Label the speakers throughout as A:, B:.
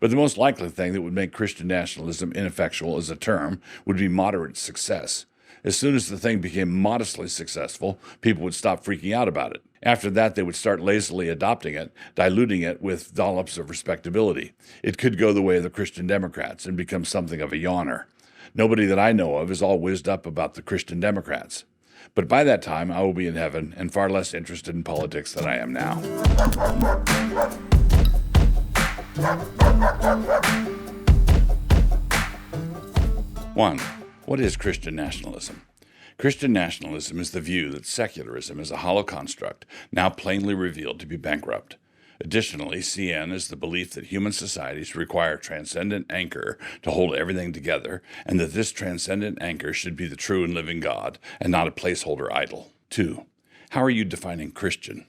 A: But the most likely thing that would make Christian nationalism ineffectual as a term would be moderate success. As soon as the thing became modestly successful, people would stop freaking out about it. After that, they would start lazily adopting it, diluting it with dollops of respectability. It could go the way of the Christian Democrats and become something of a yawner. Nobody that I know of is all whizzed up about the Christian Democrats. But by that time, I will be in heaven and far less interested in politics than I am now. 1. What is Christian nationalism? Christian nationalism is the view that secularism is a hollow construct, now plainly revealed to be bankrupt. Additionally, CN is the belief that human societies require a transcendent anchor to hold everything together, and that this transcendent anchor should be the true and living God, and not a placeholder idol. 2. How are you defining Christian?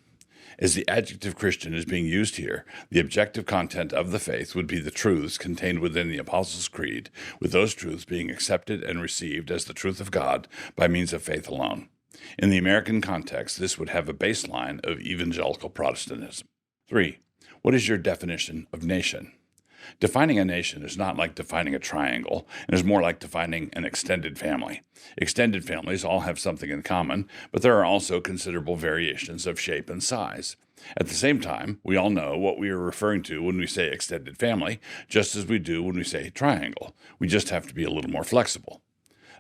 A: As the adjective Christian is being used here, the objective content of the faith would be the truths contained within the Apostles' Creed, with those truths being accepted and received as the truth of God by means of faith alone. In the American context, this would have a baseline of evangelical Protestantism. 3. What is your definition of nation? Defining a nation is not like defining a triangle, and is more like defining an extended family. Extended families all have something in common, but there are also considerable variations of shape and size. At the same time, we all know what we are referring to when we say extended family, just as we do when we say triangle. We just have to be a little more flexible.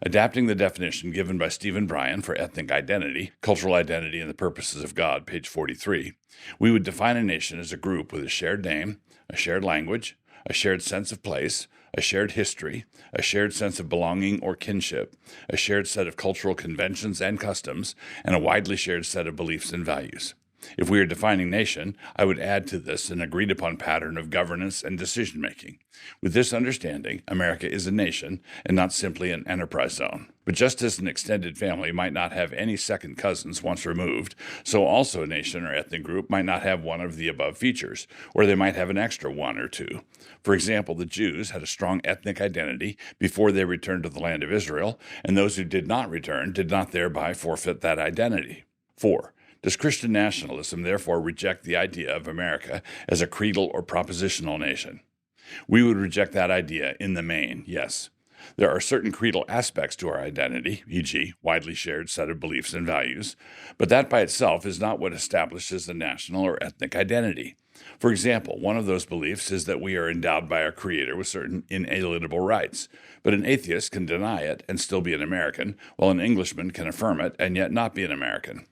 A: Adapting the definition given by Stephen Bryan for ethnic identity, cultural identity and the purposes of God, page 43, we would define a nation as a group with a shared name, a shared language, a shared sense of place, a shared history, a shared sense of belonging or kinship, a shared set of cultural conventions and customs, and a widely shared set of beliefs and values. If we are defining nation, I would add to this an agreed-upon pattern of governance and decision-making. With this understanding, America is a nation and not simply an enterprise zone. But just as an extended family might not have any second cousins once removed, so also a nation or ethnic group might not have one of the above features, or they might have an extra one or two. For example, the Jews had a strong ethnic identity before they returned to the land of Israel, and those who did not return did not thereby forfeit that identity. 4. Does Christian nationalism therefore reject the idea of America as a creedal or propositional nation? We would reject that idea in the main, yes. There are certain creedal aspects to our identity, e.g., widely shared set of beliefs and values, but that by itself is not what establishes the national or ethnic identity. For example, one of those beliefs is that we are endowed by our Creator with certain inalienable rights, but an atheist can deny it and still be an American, while an Englishman can affirm it and yet not be an American.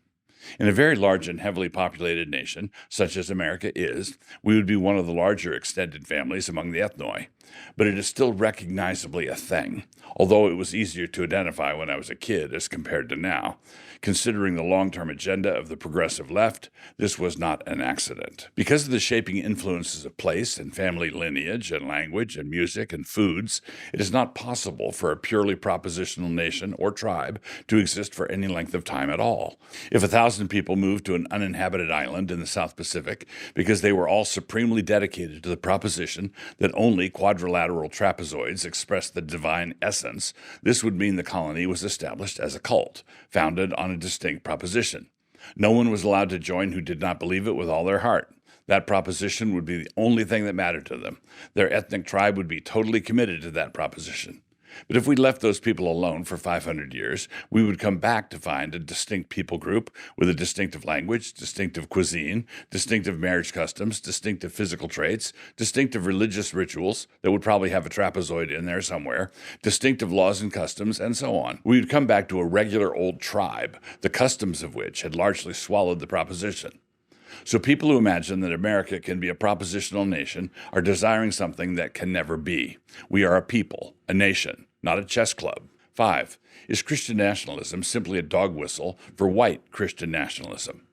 A: In a very large and heavily populated nation, such as America is, we would be one of the larger extended families among the ethnoi. But it is still recognizably a thing, although it was easier to identify when I was a kid as compared to now. Considering the long-term agenda of the progressive left, this was not an accident. Because of the shaping influences of place and family lineage and language and music and foods, it is not possible for a purely propositional nation or tribe to exist for any length of time at all. If 1,000 people moved to an uninhabited island in the South Pacific because they were all supremely dedicated to the proposition that only quadrilateral trapezoids express the divine essence, this would mean the colony was established as a cult, founded on a distinct proposition. No one was allowed to join who did not believe it with all their heart. That proposition would be the only thing that mattered to them. Their ethnic tribe would be totally committed to that proposition. But if we left those people alone for 500 years, we would come back to find a distinct people group with a distinctive language, distinctive cuisine, distinctive marriage customs, distinctive physical traits, distinctive religious rituals that would probably have a trapezoid in there somewhere, distinctive laws and customs, and so on. We would come back to a regular old tribe, the customs of which had largely swallowed the proposition. So people who imagine that America can be a propositional nation are desiring something that can never be. We are a people, a nation, not a chess club. 5. Is Christian nationalism simply a dog whistle for white Christian nationalism?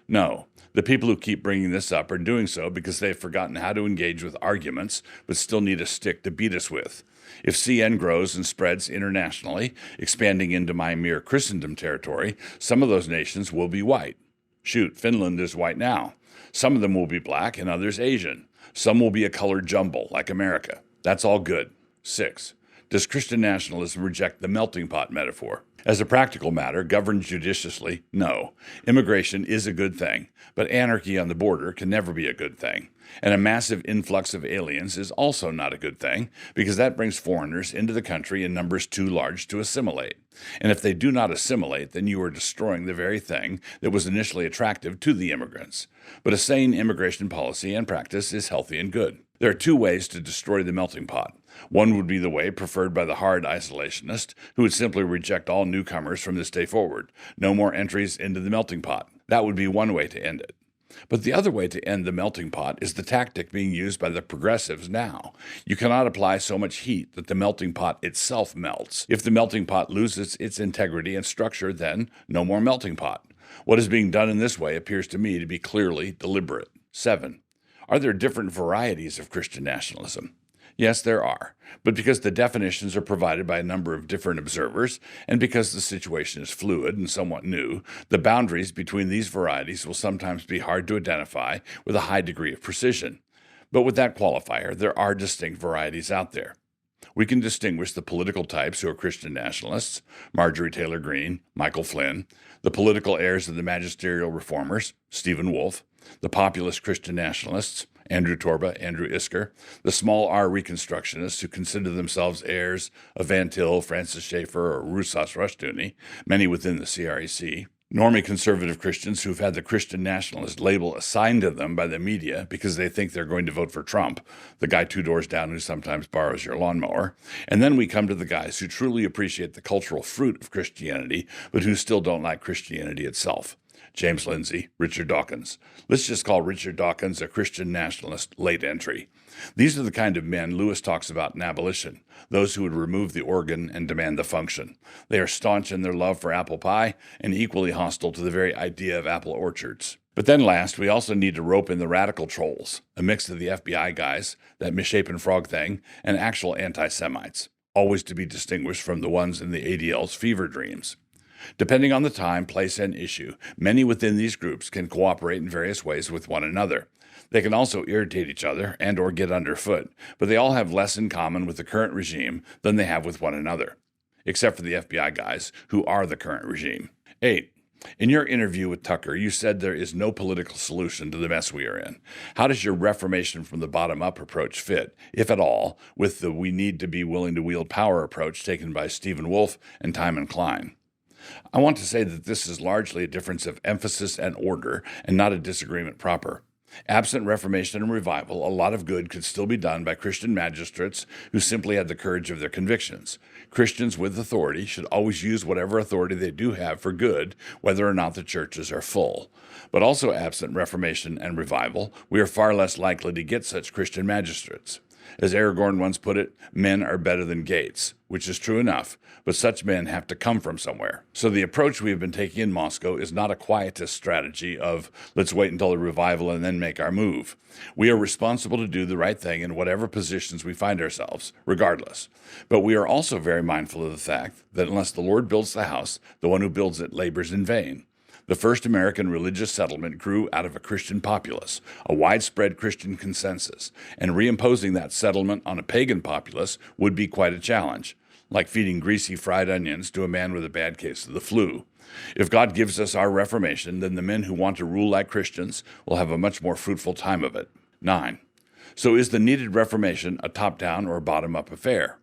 A: No. The people who keep bringing this up are doing so because they've forgotten how to engage with arguments, but still need a stick to beat us with. If CN grows and spreads internationally, expanding into my mere Christendom territory, some of those nations will be white. Shoot, Finland is white now. Some of them will be black and others Asian. Some will be a colored jumble, like America. That's all good. 6. Does Christian nationalism reject the melting pot metaphor? As a practical matter, governed judiciously, no. Immigration is a good thing, but anarchy on the border can never be a good thing. And a massive influx of aliens is also not a good thing, because that brings foreigners into the country in numbers too large to assimilate. And if they do not assimilate, then you are destroying the very thing that was initially attractive to the immigrants. But a sane immigration policy and practice is healthy and good. There are two ways to destroy the melting pot. One would be the way preferred by the hard isolationist, who would simply reject all newcomers from this day forward. No more entries into the melting pot. That would be one way to end it. But the other way to end the melting pot is the tactic being used by the progressives now. You cannot apply so much heat that the melting pot itself melts. If the melting pot loses its integrity and structure, then no more melting pot. What is being done in this way appears to me to be clearly deliberate. 7. Are there different varieties of Christian nationalism? Yes, there are, but because the definitions are provided by a number of different observers, and because the situation is fluid and somewhat new, the boundaries between these varieties will sometimes be hard to identify with a high degree of precision. But with that qualifier, there are distinct varieties out there. We can distinguish the political types who are Christian nationalists, Marjorie Taylor Greene, Michael Flynn, the political heirs of the magisterial reformers, Stephen Wolfe, the populist Christian nationalists, Andrew Torba, Andrew Isker, the small R Reconstructionists who consider themselves heirs of Van Til, Francis Schaeffer, or Rousas Rushdoony, many within the CREC, normie conservative Christians who've had the Christian nationalist label assigned to them by the media because they think they're going to vote for Trump, the guy 2 doors down who sometimes borrows your lawnmower. And then we come to the guys who truly appreciate the cultural fruit of Christianity, but who still don't like Christianity itself. James Lindsay, Richard Dawkins. Let's just call Richard Dawkins a Christian nationalist late entry. These are the kind of men Lewis talks about in Abolition, those who would remove the organ and demand the function. They are staunch in their love for apple pie and equally hostile to the very idea of apple orchards. But then last, we also need to rope in the radical trolls, a mix of the FBI guys, that misshapen frog thing, and actual anti-Semites, always to be distinguished from the ones in the ADL's fever dreams. Depending on the time, place, and issue, many within these groups can cooperate in various ways with one another. They can also irritate each other and or get underfoot, but they all have less in common with the current regime than they have with one another, except for the FBI guys, who are the current regime. 8. In your interview with Tucker, you said there is no political solution to the mess we are in. How does your reformation from the bottom-up approach fit, if at all, with the we need to be willing to wield power approach taken by Stephen Wolfe and Timon Klein? I want to say that this is largely a difference of emphasis and order, and not a disagreement proper. Absent reformation and revival, a lot of good could still be done by Christian magistrates who simply had the courage of their convictions. Christians with authority should always use whatever authority they do have for good, whether or not the churches are full. But also absent reformation and revival, we are far less likely to get such Christian magistrates. As Aragorn once put it, men are better than gates, which is true enough, but such men have to come from somewhere. So the approach we have been taking in Moscow is not a quietist strategy of, let's wait until the revival and then make our move. We are responsible to do the right thing in whatever positions we find ourselves, regardless. But we are also very mindful of the fact that unless the Lord builds the house, the one who builds it labors in vain. The first American religious settlement grew out of a Christian populace, a widespread Christian consensus, and reimposing that settlement on a pagan populace would be quite a challenge, like feeding greasy fried onions to a man with a bad case of the flu. If God gives us our reformation, then the men who want to rule like Christians will have a much more fruitful time of it. 9. So is the needed reformation a top-down or a bottom-up affair?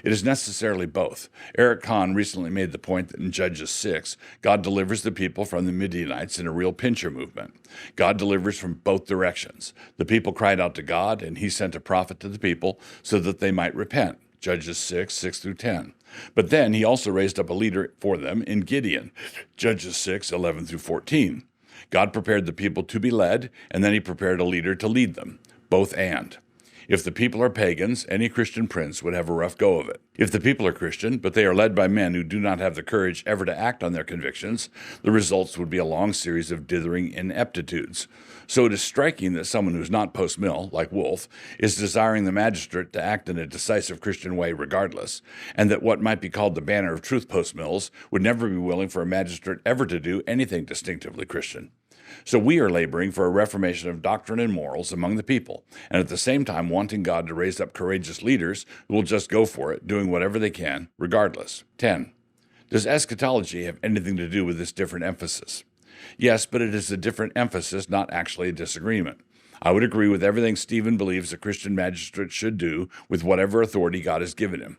A: It is necessarily both. Eric Kahn recently made the point that in Judges 6, God delivers the people from the Midianites in a real pincher movement. God delivers from both directions. The people cried out to God, and he sent a prophet to the people so that they might repent. Judges 6 through 10. But then he also raised up a leader for them in Gideon. Judges 6, 11 through 14. God prepared the people to be led, and then he prepared a leader to lead them. Both and. If the people are pagans, any Christian prince would have a rough go of it. If the people are Christian, but they are led by men who do not have the courage ever to act on their convictions, the results would be a long series of dithering ineptitudes. So it is striking that someone who's not post-mill, like Wolfe, is desiring the magistrate to act in a decisive Christian way regardless, and that what might be called the banner of truth post-mills would never be willing for a magistrate ever to do anything distinctively Christian. So we are laboring for a reformation of doctrine and morals among the people, and at the same time wanting God to raise up courageous leaders who will just go for it, doing whatever they can, regardless. 10. Does eschatology have anything to do with this different emphasis? Yes, but it is a different emphasis, not actually a disagreement. I would agree with everything Stephen believes a Christian magistrate should do with whatever authority God has given him.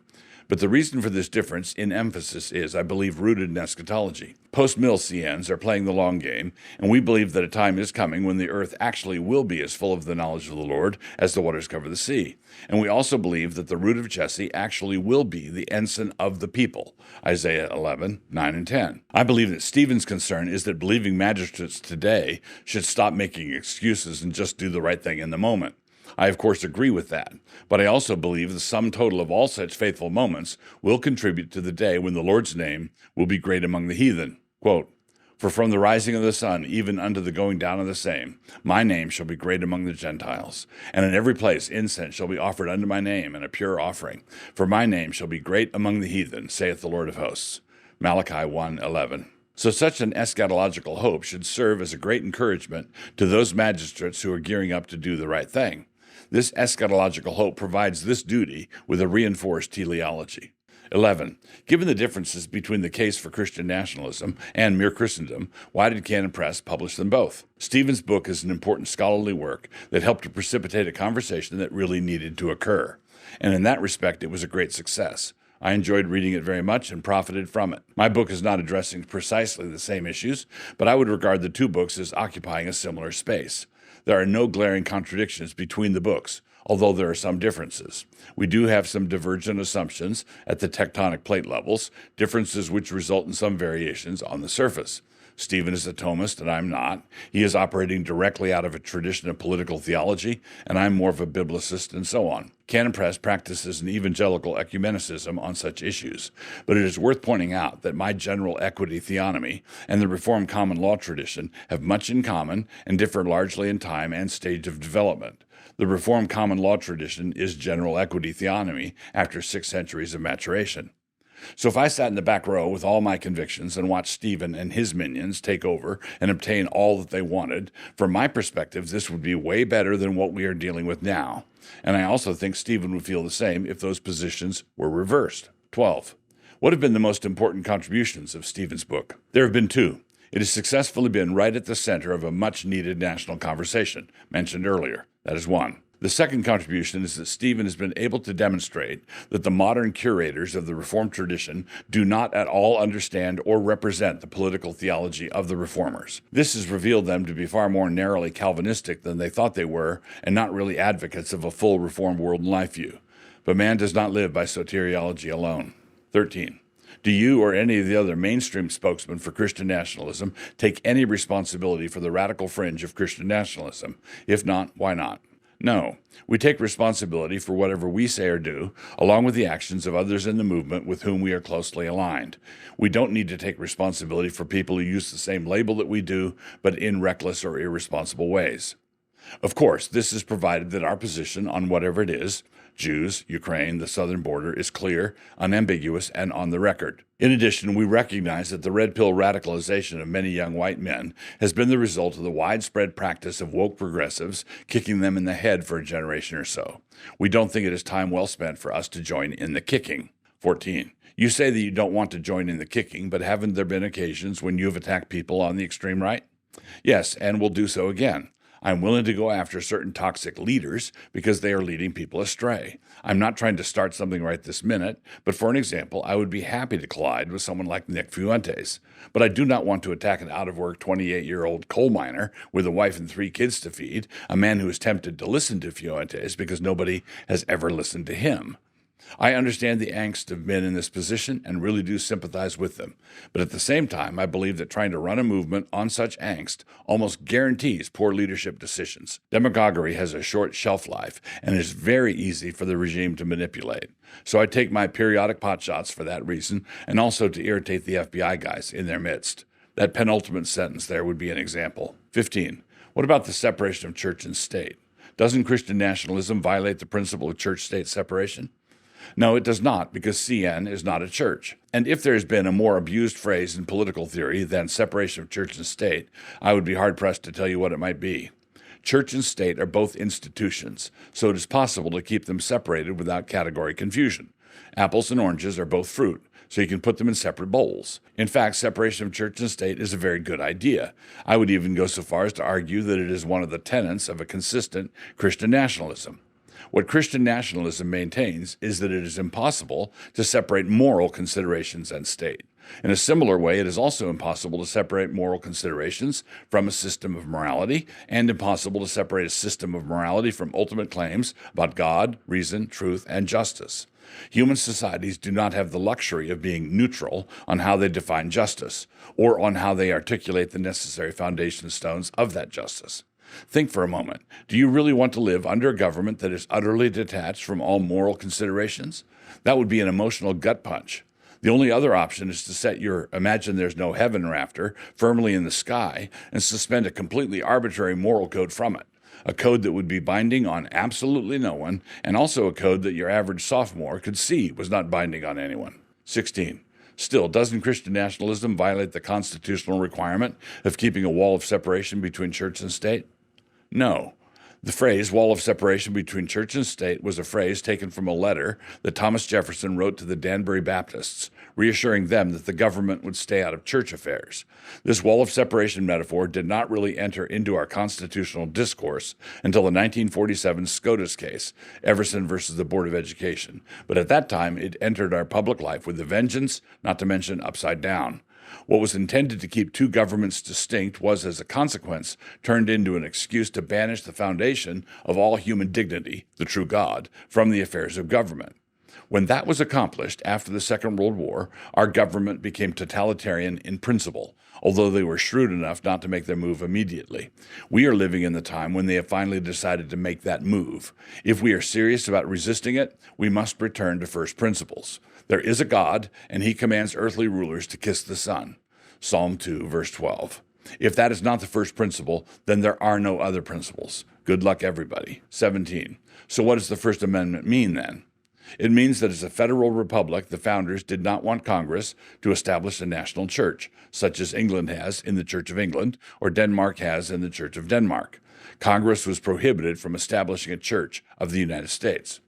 A: But the reason for this difference in emphasis is, I believe, rooted in eschatology. Post-mill CNs are playing the long game, and we believe that a time is coming when the earth actually will be as full of the knowledge of the Lord as the waters cover the sea. And we also believe that the root of Jesse actually will be the ensign of the people, Isaiah 11, 9 and 10. I believe that Stephen's concern is that believing magistrates today should stop making excuses and just do the right thing in the moment. I, of course, agree with that, but I also believe the sum total of all such faithful moments will contribute to the day when the Lord's name will be great among the heathen. Quote, "For from the rising of the sun even unto the going down of the same, my name shall be great among the Gentiles. And in every place incense shall be offered unto my name, and a pure offering. For my name shall be great among the heathen, saith the Lord of hosts." Malachi 1:11. So such an eschatological hope should serve as a great encouragement to those magistrates who are gearing up to do the right thing. This eschatological hope provides this duty with a reinforced teleology. 11. Given the differences between the case for Christian nationalism and mere Christendom, why did Canon Press publish them both? Stephen's book is an important scholarly work that helped to precipitate a conversation that really needed to occur. And in that respect, it was a great success. I enjoyed reading it very much and profited from it. My book is not addressing precisely the same issues, but I would regard the two books as occupying a similar space. There are no glaring contradictions between the books, although there are some differences. We do have some divergent assumptions at the tectonic plate levels, differences which result in some variations on the surface. Stephen is a Thomist, and I'm not. He is operating directly out of a tradition of political theology, and I'm more of a biblicist, and so on. Canon Press practices an evangelical ecumenicism on such issues, but it is worth pointing out that my general equity theonomy and the Reformed common law tradition have much in common and differ largely in time and stage of development. The Reformed common law tradition is general equity theonomy after 6 centuries of maturation. So if I sat in the back row with all my convictions and watched Stephen and his minions take over and obtain all that they wanted, from my perspective, this would be way better than what we are dealing with now. And I also think Stephen would feel the same if those positions were reversed. 12. What have been the most important contributions of Stephen's book? There have been 2. It has successfully been right at the center of a much-needed national conversation, mentioned earlier. That is 1. The second contribution is that Stephen has been able to demonstrate that the modern curators of the Reformed tradition do not at all understand or represent the political theology of the Reformers. This has revealed them to be far more narrowly Calvinistic than they thought they were, and not really advocates of a full Reformed world and life view. But man does not live by soteriology alone. 13. Do you or any of the other mainstream spokesmen for Christian nationalism take any responsibility for the radical fringe of Christian nationalism? If not, why not? No, we take responsibility for whatever we say or do, along with the actions of others in the movement with whom we are closely aligned. We don't need to take responsibility for people who use the same label that we do, but in reckless or irresponsible ways. Of course, this is provided that our position on whatever it is, Jews, Ukraine, the southern border, is clear, unambiguous, and on the record. In addition, we recognize that the red pill radicalization of many young white men has been the result of the widespread practice of woke progressives kicking them in the head for a generation or so. We don't think it is time well spent for us to join in the kicking. 14. You say that you don't want to join in the kicking, but haven't there been occasions when you have attacked people on the extreme right? Yes, and will do so again. I'm willing to go after certain toxic leaders because they are leading people astray. I'm not trying to start something right this minute, but for an example, I would be happy to collide with someone like Nick Fuentes. But I do not want to attack an out-of-work 28-year-old coal miner with a wife and 3 kids to feed, a man who is tempted to listen to Fuentes because nobody has ever listened to him. I understand the angst of men in this position and really do sympathize with them. But at the same time, I believe that trying to run a movement on such angst almost guarantees poor leadership decisions. Demagoguery has a short shelf life and is very easy for the regime to manipulate. So I take my periodic potshots for that reason and also to irritate the FBI guys in their midst. That penultimate sentence there would be an example. 15. What about the separation of church and state? Doesn't Christian nationalism violate the principle of church-state separation? No, it does not, because CN is not a church. And if there has been a more abused phrase in political theory than separation of church and state, I would be hard-pressed to tell you what it might be. Church and state are both institutions, so it is possible to keep them separated without category confusion. Apples and oranges are both fruit, so you can put them in separate bowls. In fact, separation of church and state is a very good idea. I would even go so far as to argue that it is one of the tenets of a consistent Christian nationalism. What Christian nationalism maintains is that it is impossible to separate moral considerations and state. In a similar way, it is also impossible to separate moral considerations from a system of morality, and impossible to separate a system of morality from ultimate claims about God, reason, truth, and justice. Human societies do not have the luxury of being neutral on how they define justice, or on how they articulate the necessary foundation stones of that justice. Think for a moment. Do you really want to live under a government that is utterly detached from all moral considerations? That would be an emotional gut punch. The only other option is to set your imagine there's no heaven or after firmly in the sky and suspend a completely arbitrary moral code from it. A code that would be binding on absolutely no one, and also a code that your average sophomore could see was not binding on anyone. 16. Still, doesn't Christian nationalism violate the constitutional requirement of keeping a wall of separation between church and state? No. The phrase wall of separation between church and state was a phrase taken from a letter that Thomas Jefferson wrote to the Danbury Baptists, reassuring them that the government would stay out of church affairs. This wall of separation metaphor did not really enter into our constitutional discourse until the 1947 SCOTUS case, Everson versus the Board of Education, but at that time it entered our public life with a vengeance, not to mention upside down. What was intended to keep two governments distinct was, as a consequence, turned into an excuse to banish the foundation of all human dignity, the true God, from the affairs of government. When that was accomplished after the Second World War, our government became totalitarian in principle, although they were shrewd enough not to make their move immediately. We are living in the time when they have finally decided to make that move. If we are serious about resisting it, we must return to first principles. There is a God, and he commands earthly rulers to kiss the Son. Psalm 2, verse 12. If that is not the first principle, then there are no other principles. Good luck, everybody. 17. So what does the First Amendment mean, then? It means that as a federal republic, the founders did not want Congress to establish a national church, such as England has in the Church of England or Denmark has in the Church of Denmark. Congress was prohibited from establishing a church of the United States.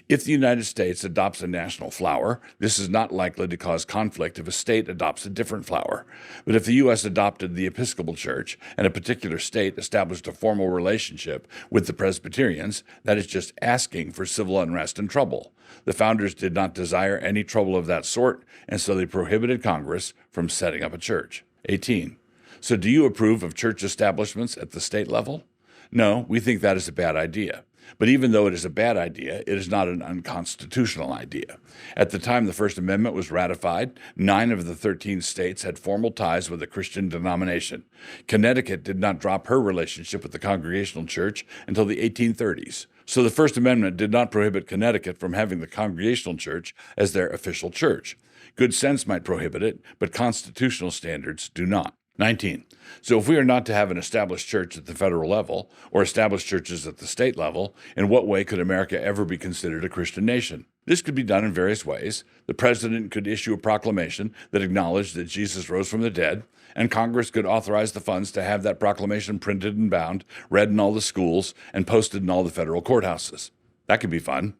A: If the United States adopts a national flower, this is not likely to cause conflict if a state adopts a different flower. But if the U.S. adopted the Episcopal Church and a particular state established a formal relationship with the Presbyterians, that is just asking for civil unrest and trouble. The founders did not desire any trouble of that sort, and so they prohibited Congress from setting up a church. 18. So do you approve of church establishments at the state level? No, we think that is a bad idea. But even though it is a bad idea, it is not an unconstitutional idea. At the time the First Amendment was ratified, 9 of the 13 states had formal ties with a Christian denomination. Connecticut did not drop her relationship with the Congregational Church until the 1830s. So the First Amendment did not prohibit Connecticut from having the Congregational Church as their official church. Good sense might prohibit it, but constitutional standards do not. 19. So if we are not to have an established church at the federal level, or established churches at the state level, in what way could America ever be considered a Christian nation? This could be done in various ways. The president could issue a proclamation that acknowledged that Jesus rose from the dead, and Congress could authorize the funds to have that proclamation printed and bound, read in all the schools, and posted in all the federal courthouses. That could be fun.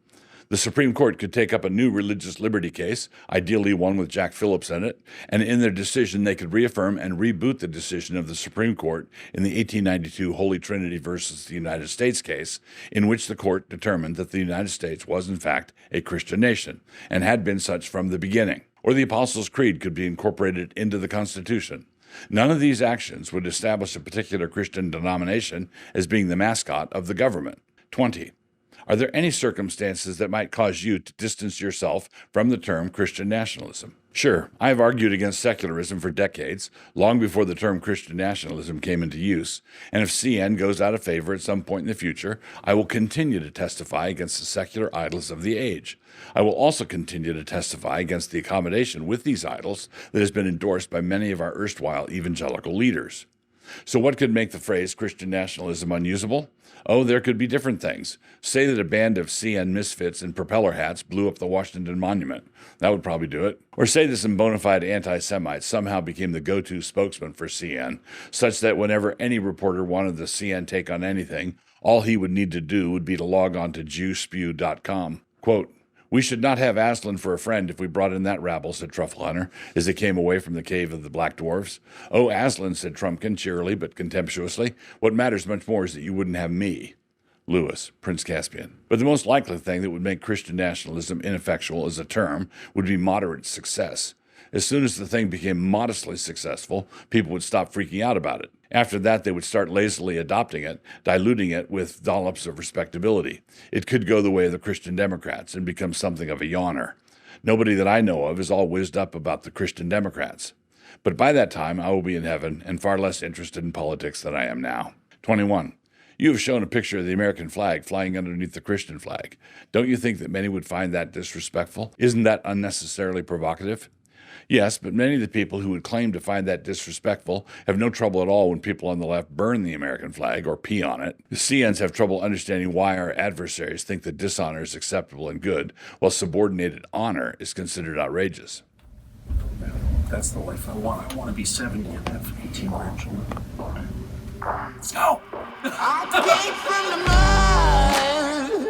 A: The Supreme Court could take up a new religious liberty case, ideally one with Jack Phillips in it, and in their decision they could reaffirm and reboot the decision of the Supreme Court in the 1892 Holy Trinity versus the United States case, in which the court determined that the United States was in fact a Christian nation, and had been such from the beginning. Or the Apostles' Creed could be incorporated into the Constitution. None of these actions would establish a particular Christian denomination as being the mascot of the government. 20. Are there any circumstances that might cause you to distance yourself from the term Christian nationalism? Sure, I have argued against secularism for decades, long before the term Christian nationalism came into use, and if CN goes out of favor at some point in the future, I will continue to testify against the secular idols of the age. I will also continue to testify against the accommodation with these idols that has been endorsed by many of our erstwhile evangelical leaders. So what could make the phrase Christian nationalism unusable? Oh, there could be different things. Say that a band of CN misfits in propeller hats blew up the Washington Monument. That would probably do it. Or say that some bona fide anti-Semites somehow became the go-to spokesman for CN, such that whenever any reporter wanted the CN take on anything, all he would need to do would be to log on to JewSpew.com. Quote, We should not have Aslan for a friend if we brought in that rabble, said Truffle Hunter, as they came away from the cave of the Black Dwarfs. Oh, Aslan, said Trumpkin, cheerily but contemptuously. What matters much more is that you wouldn't have me. Lewis, Prince Caspian. But the most likely thing that would make Christian nationalism ineffectual as a term would be moderate success. As soon as the thing became modestly successful, people would stop freaking out about it. After that, they would start lazily adopting it, diluting it with dollops of respectability. It could go the way of the Christian Democrats and become something of a yawner. Nobody that I know of is all whizzed up about the Christian Democrats. But by that time, I will be in heaven and far less interested in politics than I am now. 21. You have shown a picture of the American flag flying underneath the Christian flag. Don't you think that many would find that disrespectful? Isn't that unnecessarily provocative? Yes, but many of the people who would claim to find that disrespectful have no trouble at all when people on the left burn the American flag or pee on it. The CNs have trouble understanding why our adversaries think that dishonor is acceptable and good, while subordinated honor is considered outrageous.
B: That's the life I want. I want to be 70 and have 18 grandchildren. Let's go!
C: I came from the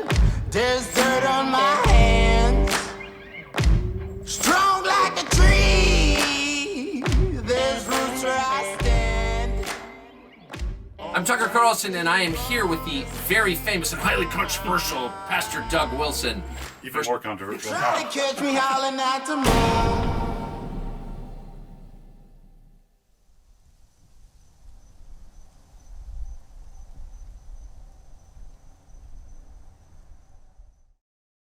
C: mud. There's dirt on my hands. Strong like a tree. There's roots where I stand.
D: I'm Tucker Carlson, and I am here with the very famous and highly controversial Pastor Doug Wilson.
E: Even more controversial.
C: Try to catch me howling at the moon.